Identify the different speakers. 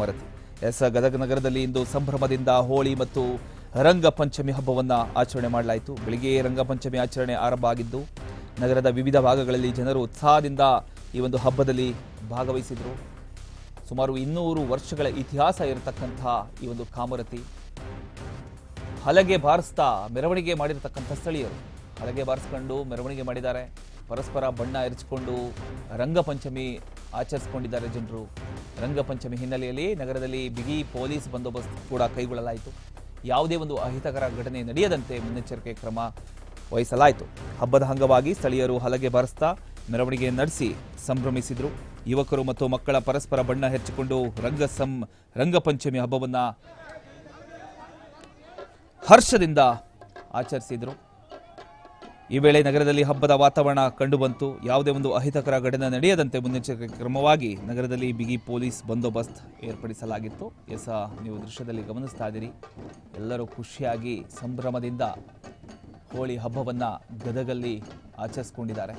Speaker 1: ಮರತಿ ಗದಗ ನಗರದಲ್ಲಿ ಇಂದು ಸಂಭ್ರಮದಿಂದ ಹೋಳಿ ಮತ್ತು ರಂಗಪಂಚಮಿ ಹಬ್ಬವನ್ನು ಆಚರಣೆ ಮಾಡಲಾಯಿತು. ಬೆಳಿಗ್ಗೆ ರಂಗಪಂಚಮಿ ಆಚರಣೆ ಆರಂಭ ಆಗಿದ್ದು ನಗರದ ವಿವಿಧ ಭಾಗಗಳಲ್ಲಿ ಜನರು ಉತ್ಸಾಹದಿಂದ ಈ ಒಂದು ಹಬ್ಬದಲ್ಲಿ ಭಾಗವಹಿಸಿದರು. ಸುಮಾರು 200 ವರ್ಷಗಳ ಇತಿಹಾಸ ಇರತಕ್ಕಂಥ ಈ ಒಂದು ಕಾಮರತಿ ಹಲಗೆ ಬಾರಿಸ್ತಾ ಮೆರವಣಿಗೆ ಮಾಡಿರತಕ್ಕಂಥ ಸ್ಥಳೀಯರು ಹಲಗೆ ಬಾರಿಸ್ಕೊಂಡು ಮೆರವಣಿಗೆ ಮಾಡಿದ್ದಾರೆ. ಪರಸ್ಪರ ಬಣ್ಣ ಎರಚಿಕೊಂಡು ರಂಗಪಂಚಮಿ ಆಚರಿಸಿಕೊಂಡಿದ್ದಾರೆ ಜನರು. ರಂಗಪಂಚಮಿ ಹಿನ್ನೆಲೆಯಲ್ಲಿ ನಗರದಲ್ಲಿ ಬಿಗಿ ಪೊಲೀಸ್ ಬಂದೋಬಸ್ತ್ ಕೂಡ ಕೈಗೊಳ್ಳಲಾಯಿತು. ಯಾವುದೇ ಒಂದು ಅಹಿತಕರ ಘಟನೆ ನಡೆಯದಂತೆ ಮುನ್ನೆಚ್ಚರಿಕೆ ಕ್ರಮ ವಹಿಸಲಾಯಿತು. ಹಬ್ಬದ ಅಂಗವಾಗಿ ಸ್ಥಳೀಯರು ಹಲಗೆ ಬಾರಿಸ್ತಾ ಮೆರವಣಿಗೆ ನಡೆಸಿ ಸಂಭ್ರಮಿಸಿದರು. ಯುವಕರು ಮತ್ತು ಮಕ್ಕಳ ಪರಸ್ಪರ ಬಣ್ಣ ಹೆಚ್ಚಿಕೊಂಡು ರಂಗಪಂಚಮಿ ಹಬ್ಬವನ್ನು ಹರ್ಷದಿಂದ ಆಚರಿಸಿದರು. ಈ ವೇಳೆ ನಗರದಲ್ಲಿ ಹಬ್ಬದ ವಾತಾವರಣ ಕಂಡುಬಂತು. ಯಾವುದೇ ಒಂದು ಅಹಿತಕರ ಘಟನೆ ನಡೆಯದಂತೆ ಮುನ್ನೆಚ್ಚರಿಕೆ ಕ್ರಮವಾಗಿ ನಗರದಲ್ಲಿ ಬಿಗಿ ಪೊಲೀಸ್ ಬಂದೋಬಸ್ತ್ ಏರ್ಪಡಿಸಲಾಗಿತ್ತು. ನೀವು ದೃಶ್ಯದಲ್ಲಿ ಗಮನಿಸ್ತಾ ಇದ್ದೀರಿ. ಎಲ್ಲರೂ ಖುಷಿಯಾಗಿ ಸಂಭ್ರಮದಿಂದ ಹೋಳಿ ಹಬ್ಬವನ್ನು ಗದಗಲ್ಲಿ ಆಚರಿಸಿಕೊಂಡಿದ್ದಾರೆ.